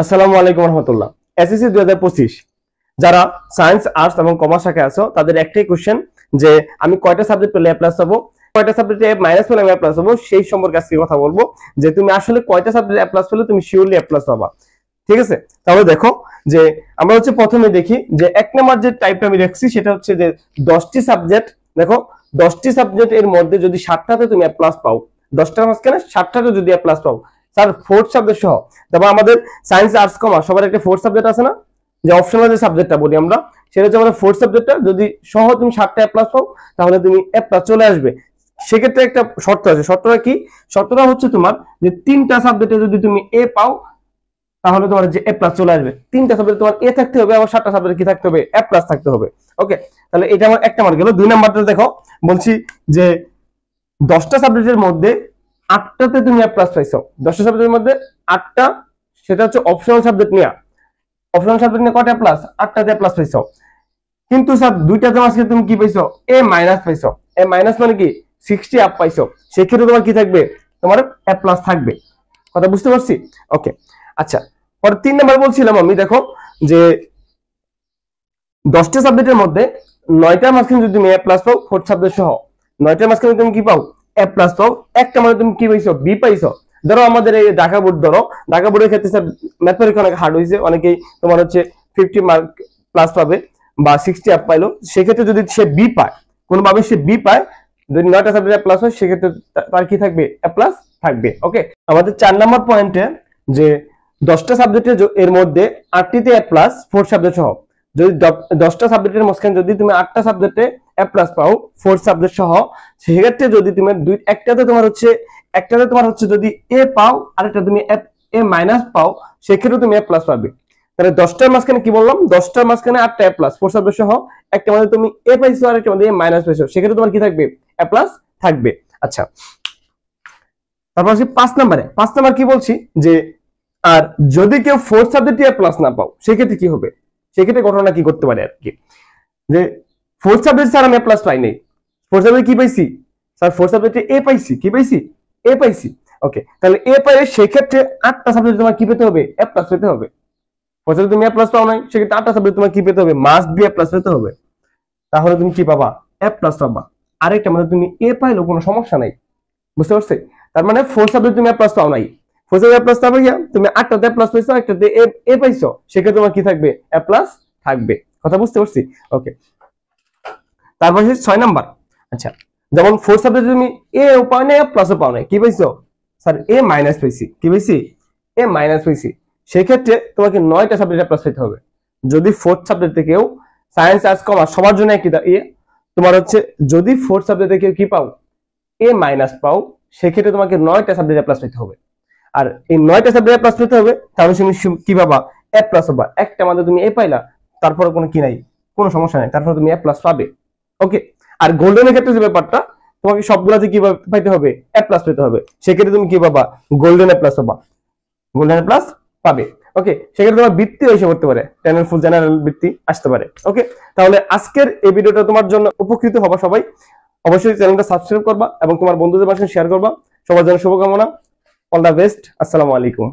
আসসালামু আলাইকুম রহমতুল্লাহ। এসএসসি 2025 যারা সায়েন্স আর্টস এবং কমার্স শাখায় আছো তাদের একটাই কোশ্চেন যে আমি কয়টা সাবজেক্ট পেলে এ প্লাস পাবো, কয়টা সাবজেক্টে এ মাইনাস পেলে আমি এ প্লাস পাবো, সেই সম্পর্কে আজকে কথা বলবো যে তুমি আসলে কয়টা সাবজেক্টে এ প্লাস পেলে তুমি শিওরলি এ প্লাস পাবা। ঠিক আছে, তাহলে দেখো যে আমরা প্রথমে দেখি যে এক নম্বর যে টাইপটা আমি দেখছি সেটা হচ্ছে যে 10টি সাবজেক্ট। দেখো 10টি সাবজেক্ট এর মধ্যে যদি 7টাতে তুমি এ প্লাস পাও, 10টার মাঝখানে 7টাতে যদি এ প্লাস পাও, স্যার ফোর্থ সাবজেক্ট সহ, তারপর আমাদের সায়েন্স আর্টস কমার্স সবার একটা ফোর্থ সাবজেক্ট আছে না, যে অপশনাল যে সাবজেক্টটা বলি আমরা, সেটা হচ্ছে আমাদের ফোর্থ সাবজেক্টটা যদি সহ তুমি 7টা এ প্লাস পাও তাহলে তুমি এ প্লাস চলে আসবে। সেক্ষেত্রে একটা শর্ত আছে, শর্তটা কি? শর্তটা হচ্ছে তোমার যে 3টা সাবজেক্টে যদি তুমি এ পাও তাহলে তোমার যে এ প্লাস চলে আসবে। 3টা সাবজেক্টে তোমার এ থাকতে হবে, আবার 7টা সাবজেক্টে কি থাকতে হবে? এ প্লাস থাকতে হবে। ওকে, তাহলে এটা আমার একটা মার্ক গেল। 2 নাম্বারটা দেখো, বলছি যে 10টা সাবজেক্টের মধ্যে 8টাতে তুমি এ প্লাস পাইছো, 10টা সাবজেক্টের মধ্যে 8টা, সেটা হচ্ছে অপশনাল সাবজেক্ট নিয়ে। অপশনাল সাবজেক্ট নিয়ে কয়টা প্লাস? 8টাতে প্লাস পাইছো। কিন্তু স্যার 2টাতে মাঝখানে তুমি কি পাইছো? এ মাইনাস পাইছো। এ মাইনাস মানে কি 60 আপ পাইছো, সেক্ষেত্রে তোমার কি থাকবে? তোমার এ প্লাস থাকবে। কথা বুঝতে পারছি? ওকে, আচ্ছা, পরে 3 নাম্বার বলছিলাম আমি, দেখো যে 10টা সাবজেক্টের মধ্যে 9টার মাঝখানে যদি তুমি এ প্লাস পাও, ফোর্থ সাবজেক্ট সহ 9টার মাঝখানে তুমি কি পাও? এ প্লাস পাও। একটা মানে তুমি কি পাইছো? বি পাইছো। ধরো আমাদের এই ঢাকা বোর্ড, ধরো ঢাকা বোর্ডের ক্ষেত্রে স্যার ম্যাথ পরীক্ষা অনেক হার্ড হয়েছে, অনেকেই তোমার 50 মার্ক প্লাস পাবে বা 60 আপ পাইলো, সেক্ষেত্রে যদি সে বি পায়, কোনোভাবে সে বি পায়, যদি 9টা সাবজেক্ট প্লাস হয়, সেক্ষেত্রে তার কি থাকবে? এ প্লাস থাকবে। ওকে, আমাদের 4 নাম্বার পয়েন্টে যে 10টা সাবজেক্টের এর মধ্যে 8টিতে এ প্লাস, ফোর্থ সাবজেক্ট সহ, যদি 10টা সাবজেক্টের মাঝখানে যদি তুমি 8টা সাবজেক্টে এ প্লাস পাও, ফোর্থ সাবজেক্ট সহ, সেক্ষেত্রে যদি তুমি একটাতে তোমার হচ্ছে যদি এ পাও আর একটা তুমি এ মাইনাস পাও, সেক্ষেত্রে তুমি এ প্লাস পাবে। তাহলে 10টার মাঝখানে কি বললাম? 10টার মাঝখানে 8টা এ প্লাস, ফোর্থ সাবজেক্ট সহ, একটা মধ্যে তুমি এ পাইছো আর একটা মধ্যে এ মাইনাস পাইছো, সেক্ষেত্রে তোমার কি থাকবে? এ প্লাস থাকবে। আচ্ছা, তারপর আসি 5 নাম্বার কি বলছি যে আর যদি কেউ ফোর্থ সাবজেক্টে এ প্লাস না পাও, সেক্ষেত্রে কি হবে? সেক্ষেত্রে ঘটনা কি করতে পারে আর কি, যে ফোর্থ সাবজেক্ট স্যার আমি এ প্লাস পাই নাই, ফোর্থ সাবজেক্ট কি পাইছি? স্যার ফোর্থ সাবজেক্টে এ পাইছি। কি পাইছি? এ পাইছি। ওকে, তাহলে এ পাইলে সেক্ষেত্রে 8টা সাবজেক্ট তোমার কি পেতে হবে? এ প্লাস পেতে হবে। ফোর্থ সাবজেক্ট তুমি এ প্লাস পাও নাই, সেক্ষেত্রে 8টা সাবজেক্ট তোমার কি পেতে হবে? মাস্ট বি এ প্লাস পেতে হবে। তাহলে তুমি কি পাবা? এ প্লাস পাবা। আরেকটা মানে তুমি এ পাইলেও কোনো সমস্যা নাই, বুঝতে পারছি? তার মানে ফোর্থ সাবজেক্ট তুমি এ প্লাস পাও নাই, ফোর্থ সাবজেক্ট এ প্লাস পাবে, তুমি 8টাতে এ প্লাস পাইছো, একটাতে এ পাইছো, সেক্ষেত্রে তোমার কি থাকবে? এ প্লাস থাকবে। কথা বুঝতে পারছি? ওকে, তারপর 6 নাম্বার। আচ্ছা, যেমন ফোর্থ সাবজেক্টে তুমি এ ও পাও নাই, প্লাসও পাও নাই, কি পাইছো? স্যার এ মাইনাস পাইছি। কি পাইছি? এ মাইনাস পাইছি। সেক্ষেত্রে তোমাকে 9টা সাবজেক্টে প্লাস পেতে হবে। যদি ফোর্থ সাবজেক্টে কেউ সায়েন্স আর্টস কমার্স সবার জন্য একই তোমার যদি ফোর্থ সাবজেক্টে কেউ কি পাও? এ মাইনাস পাও, সেক্ষেত্রে তোমাকে 9টা সাবজেক্টে প্লাস পেতে হবে। আর এই 9টা সাবজেক্টে প্লাস পেতে হবে, তাহলে তুমি কি পাবা? এ প্লাস পাবা। একটা মানে তুমি এ পাইলা, তারপরে কোনো কি নাই, কোনো সমস্যা নাই, তারপরে তুমি এ প্লাস পাবে। ওকে, আর গোল্ডেনের ক্ষেত্রে যে ব্যাপারটা, তোমাকে সবগুলাতে কি পাইতে হবে? এ প্লাস পেতে হবে। সেক্ষেত্রে তুমি কি পাবা? গোল্ডেন এ প্লাস পাবা, গোল্ডেন এ প্লাস পাবে। ওকে, সেক্ষেত্রে তোমার বৃত্তি এসে পড়তে পারে, টেনের ফুল জেনারেল বৃত্তি আসতে পারে। ওকে, তাহলে আজকের এই ভিডিওটা তোমার জন্য উপকৃত হবা সবাই। অবশ্যই চ্যানেলটা সাবস্ক্রাইব করবা এবং তোমার বন্ধুদের মাঝে শেয়ার করবা। সবার জন্য শুভকামনা। All the best. আসসালামু আলাইকুম।